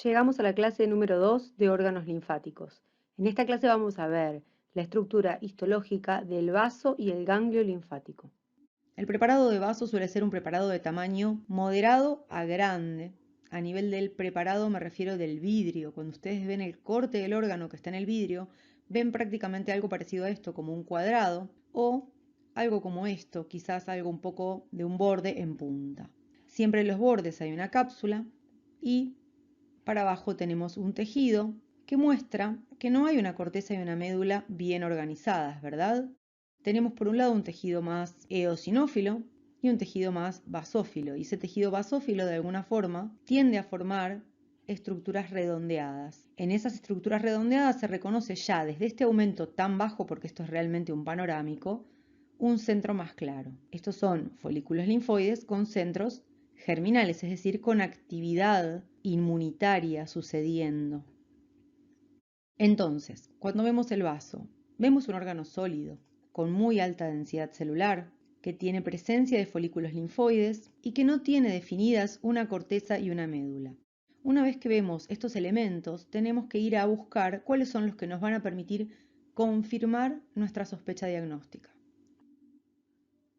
Llegamos a la clase número 2 de órganos linfáticos. En esta clase vamos a ver la estructura histológica del vaso y el ganglio linfático. El preparado de vaso suele ser un preparado de tamaño moderado a grande. A nivel del preparado me refiero del vidrio. Cuando ustedes ven el corte del órgano que está en el vidrio, ven prácticamente algo parecido a esto, como un cuadrado, o algo como esto, quizás algo un poco de un borde en punta. Siempre en los bordes hay una cápsula y para abajo tenemos un tejido que muestra que no hay una corteza y una médula bien organizadas, ¿verdad? Tenemos por un lado un tejido más eosinófilo y un tejido más basófilo. Y ese tejido basófilo de alguna forma tiende a formar estructuras redondeadas. En esas estructuras redondeadas se reconoce ya desde este aumento tan bajo, porque esto es realmente un panorámico, un centro más claro. Estos son folículos linfoides con centros germinales, es decir, con actividad inmunitaria sucediendo. Entonces, cuando vemos el vaso, vemos un órgano sólido, con muy alta densidad celular, que tiene presencia de folículos linfoides y que no tiene definidas una corteza y una médula. Una vez que vemos estos elementos, tenemos que ir a buscar cuáles son los que nos van a permitir confirmar nuestra sospecha diagnóstica.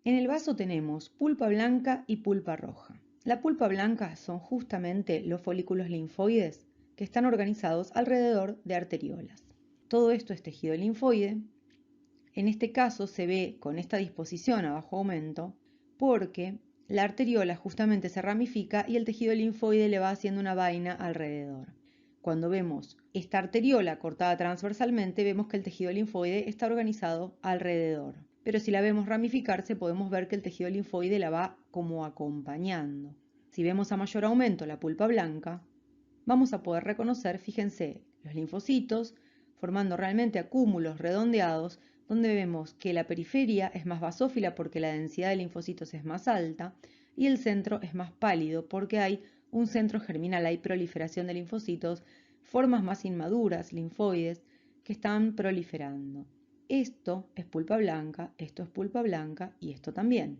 En el vaso tenemos pulpa blanca y pulpa roja. La pulpa blanca son justamente los folículos linfoides que están organizados alrededor de arteriolas. Todo esto es tejido linfoide. En este caso se ve con esta disposición a bajo aumento porque la arteriola justamente se ramifica y el tejido linfoide le va haciendo una vaina alrededor. Cuando vemos esta arteriola cortada transversalmente, vemos que el tejido linfoide está organizado alrededor. Pero si la vemos ramificarse, podemos ver que el tejido linfoide la va como acompañando. Si vemos a mayor aumento la pulpa blanca, vamos a poder reconocer, fíjense, los linfocitos formando realmente acúmulos redondeados, donde vemos que la periferia es más basófila porque la densidad de linfocitos es más alta y el centro es más pálido porque hay un centro germinal, hay proliferación de linfocitos, formas más inmaduras, linfoides, que están proliferando. Esto es pulpa blanca, esto es pulpa blanca y esto también.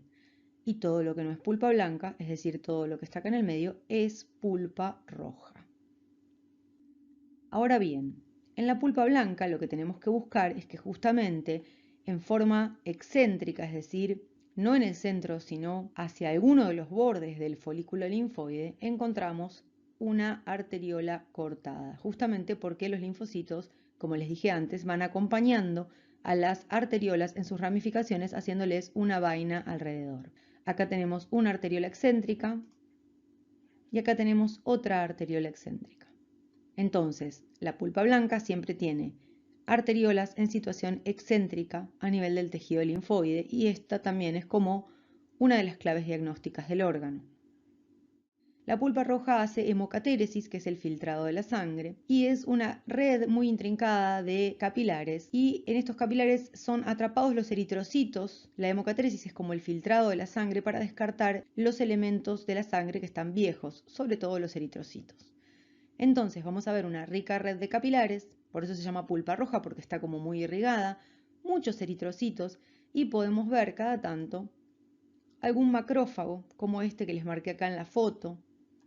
Y todo lo que no es pulpa blanca, es decir, todo lo que está acá en el medio, es pulpa roja. Ahora bien, en la pulpa blanca lo que tenemos que buscar es que justamente en forma excéntrica, es decir, no en el centro, sino hacia alguno de los bordes del folículo linfoide, encontramos una arteriola cortada, justamente porque los linfocitos, como les dije antes, van acompañando a las arteriolas en sus ramificaciones, haciéndoles una vaina alrededor. Acá tenemos una arteriola excéntrica y acá tenemos otra arteriola excéntrica. Entonces, la pulpa blanca siempre tiene arteriolas en situación excéntrica a nivel del tejido linfoide y esta también es como una de las claves diagnósticas del órgano. La pulpa roja hace hemocatéresis, que es el filtrado de la sangre, y es una red muy intrincada de capilares, y en estos capilares son atrapados los eritrocitos. La hemocatéresis es como el filtrado de la sangre para descartar los elementos de la sangre que están viejos, sobre todo los eritrocitos. Entonces vamos a ver una rica red de capilares, por eso se llama pulpa roja porque está como muy irrigada, muchos eritrocitos y podemos ver cada tanto algún macrófago como este que les marqué acá en la foto,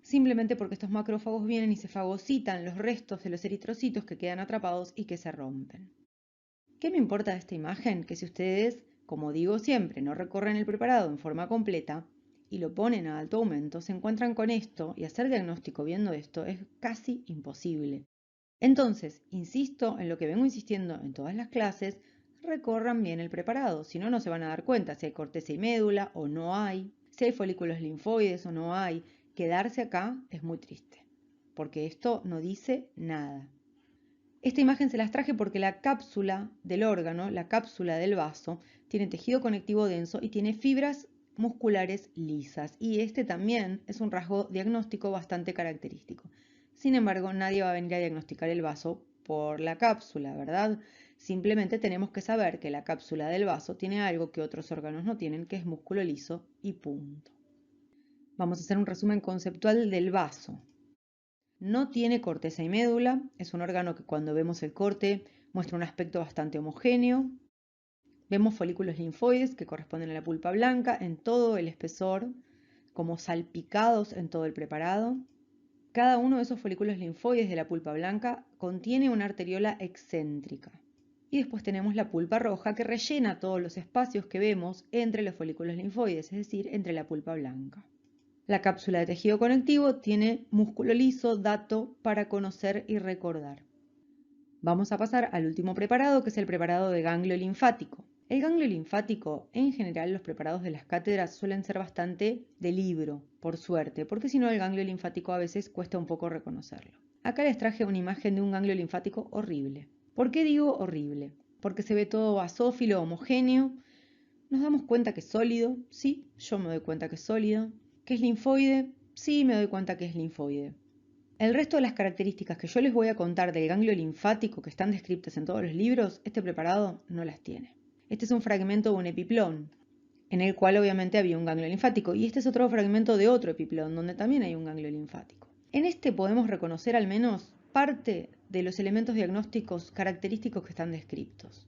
simplemente porque estos macrófagos vienen y se fagocitan los restos de los eritrocitos que quedan atrapados y que se rompen. ¿Qué me importa de esta imagen? Que si ustedes, como digo siempre, no recorren el preparado en forma completa y lo ponen a alto aumento, se encuentran con esto y hacer diagnóstico viendo esto es casi imposible. Entonces, insisto en lo que vengo insistiendo en todas las clases, recorran bien el preparado, si no, no se van a dar cuenta si hay corteza y médula o no hay, si hay folículos linfoides o no hay. Quedarse acá es muy triste, porque esto no dice nada. Esta imagen se las traje porque la cápsula del órgano, la cápsula del vaso, tiene tejido conectivo denso y tiene fibras musculares lisas. Y este también es un rasgo diagnóstico bastante característico. Sin embargo, nadie va a venir a diagnosticar el vaso por la cápsula, ¿verdad? Simplemente tenemos que saber que la cápsula del vaso tiene algo que otros órganos no tienen, que es músculo liso y punto. Vamos a hacer un resumen conceptual del vaso. No tiene corteza y médula, es un órgano que cuando vemos el corte muestra un aspecto bastante homogéneo. Vemos folículos linfoides que corresponden a la pulpa blanca en todo el espesor, como salpicados en todo el preparado. Cada uno de esos folículos linfoides de la pulpa blanca contiene una arteriola excéntrica. Y después tenemos la pulpa roja que rellena todos los espacios que vemos entre los folículos linfoides, es decir, entre la pulpa blanca. La cápsula de tejido conectivo tiene músculo liso, dato para conocer y recordar. Vamos a pasar al último preparado, que es el preparado de ganglio linfático. El ganglio linfático, en general los preparados de las cátedras suelen ser bastante de libro, por suerte, porque si no el ganglio linfático a veces cuesta un poco reconocerlo. Acá les traje una imagen de un ganglio linfático horrible. ¿Por qué digo horrible? Porque se ve todo basófilo, homogéneo. Nos damos cuenta que es sólido, sí, yo me doy cuenta que es sólido. ¿Que es linfoide? Sí, me doy cuenta que es linfoide. El resto de las características que yo les voy a contar del ganglio linfático que están descritas en todos los libros, este preparado no las tiene. Este es un fragmento de un epiplón, en el cual obviamente había un ganglio linfático, y este es otro fragmento de otro epiplón, donde también hay un ganglio linfático. En este podemos reconocer al menos parte de los elementos diagnósticos característicos que están descritos.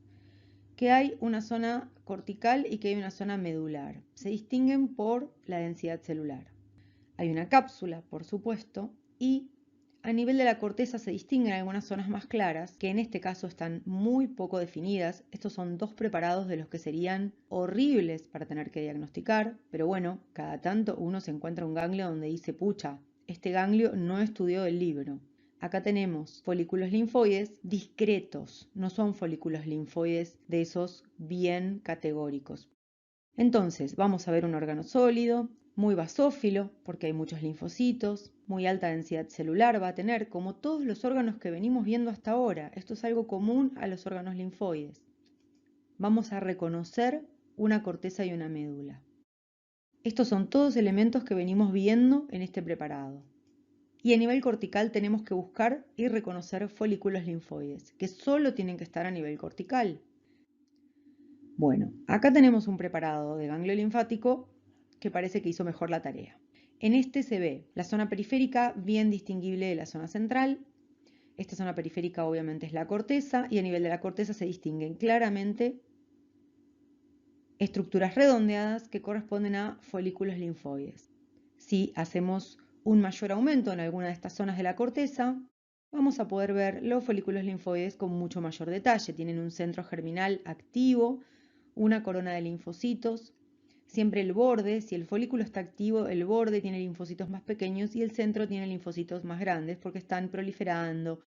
Que hay una zona cortical y que hay una zona medular. Se distinguen por la densidad celular. Hay una cápsula, por supuesto, y a nivel de la corteza se distinguen algunas zonas más claras, que en este caso están muy poco definidas. Estos son dos preparados de los que serían horribles para tener que diagnosticar, pero bueno, cada tanto uno se encuentra un ganglio donde dice, pucha, este ganglio no estudió el libro. Acá tenemos folículos linfoides discretos, no son folículos linfoides de esos bien categóricos. Entonces, vamos a ver un órgano sólido, muy basófilo, porque hay muchos linfocitos, muy alta densidad celular va a tener, como todos los órganos que venimos viendo hasta ahora. Esto es algo común a los órganos linfoides. Vamos a reconocer una corteza y una médula. Estos son todos elementos que venimos viendo en este preparado. Y a nivel cortical tenemos que buscar y reconocer folículos linfoides, que solo tienen que estar a nivel cortical. Bueno, acá tenemos un preparado de ganglio linfático que parece que hizo mejor la tarea. En este se ve la zona periférica bien distinguible de la zona central. Esta zona periférica obviamente es la corteza y a nivel de la corteza se distinguen claramente estructuras redondeadas que corresponden a folículos linfoides. Si hacemos un mayor aumento en alguna de estas zonas de la corteza, vamos a poder ver los folículos linfoides con mucho mayor detalle. Tienen un centro germinal activo, una corona de linfocitos. Siempre el borde, si el folículo está activo, el borde tiene linfocitos más pequeños y el centro tiene linfocitos más grandes porque están proliferando,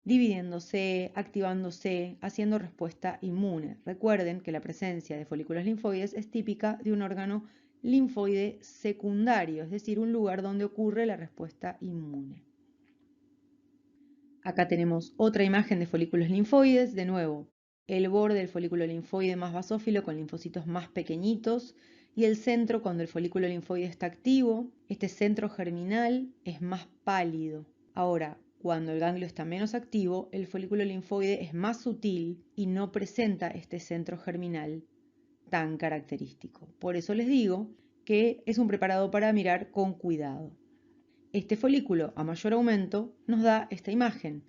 dividiéndose, activándose, haciendo respuesta inmune. Recuerden que la presencia de folículos linfoides es típica de un órgano linfoide secundario, es decir, un lugar donde ocurre la respuesta inmune. Acá tenemos otra imagen de folículos linfoides, de nuevo, el borde del folículo linfoide más basófilo con linfocitos más pequeñitos y el centro cuando el folículo linfoide está activo, este centro germinal es más pálido. Ahora, cuando el ganglio está menos activo, el folículo linfoide es más sutil y no presenta este centro germinal tan característico. Por eso les digo que es un preparado para mirar con cuidado. Este folículo a mayor aumento nos da esta imagen,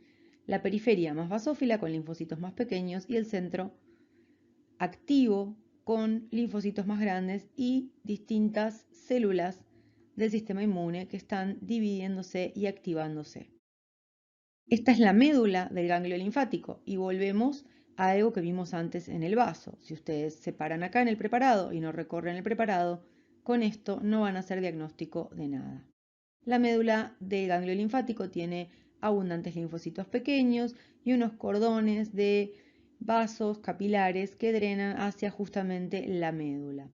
la periferia más basófila con linfocitos más pequeños y el centro activo con linfocitos más grandes y distintas células del sistema inmune que están dividiéndose y activándose. Esta es la médula del ganglio linfático y volvemos a algo que vimos antes en el vaso. Si ustedes se paran acá en el preparado y no recorren el preparado, con esto no van a hacer diagnóstico de nada. La médula del ganglio linfático tiene abundantes linfocitos pequeños y unos cordones de vasos capilares que drenan hacia justamente la médula.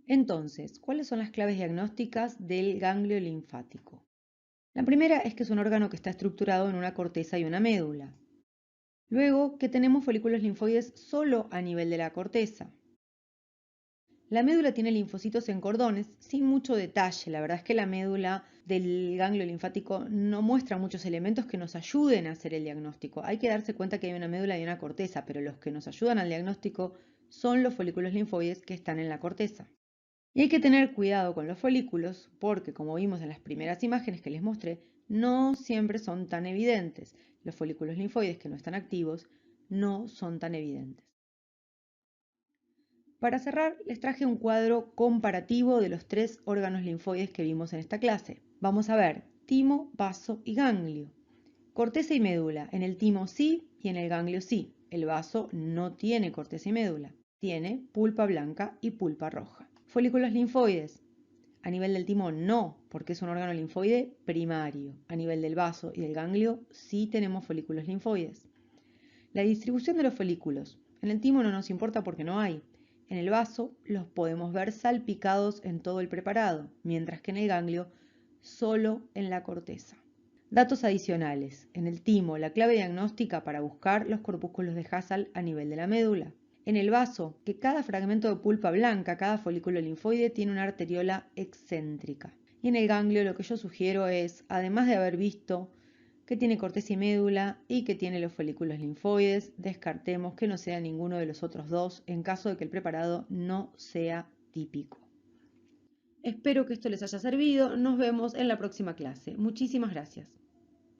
Entonces, ¿cuáles son las claves diagnósticas del ganglio linfático? La primera es que es un órgano que está estructurado en una corteza y una médula. Luego, que tenemos folículos linfoides solo a nivel de la corteza. La médula tiene linfocitos en cordones sin mucho detalle. La verdad es que la médula del ganglio linfático no muestra muchos elementos que nos ayuden a hacer el diagnóstico. Hay que darse cuenta que hay una médula y una corteza, pero los que nos ayudan al diagnóstico son los folículos linfoides que están en la corteza. Y hay que tener cuidado con los folículos porque, como vimos en las primeras imágenes que les mostré, no siempre son tan evidentes. Los folículos linfoides que no están activos no son tan evidentes. Para cerrar, les traje un cuadro comparativo de los tres órganos linfoides que vimos en esta clase. Vamos a ver timo, vaso y ganglio. Corteza y médula. En el timo sí y en el ganglio sí. El vaso no tiene corteza y médula. Tiene pulpa blanca y pulpa roja. Folículos linfoides. A nivel del timo no, porque es un órgano linfoide primario. A nivel del vaso y del ganglio sí tenemos folículos linfoides. La distribución de los folículos. En el timo no nos importa porque no hay. En el vaso los podemos ver salpicados en todo el preparado, mientras que en el ganglio solo en la corteza. Datos adicionales. En el timo, la clave diagnóstica para buscar los corpúsculos de Hassall a nivel de la médula. En el vaso, que cada fragmento de pulpa blanca, cada folículo linfoide tiene una arteriola excéntrica. Y en el ganglio lo que yo sugiero es, además de haber visto que tiene corteza y médula y que tiene los folículos linfoides, descartemos que no sea ninguno de los otros dos en caso de que el preparado no sea típico. Espero que esto les haya servido. Nos vemos en la próxima clase. Muchísimas gracias.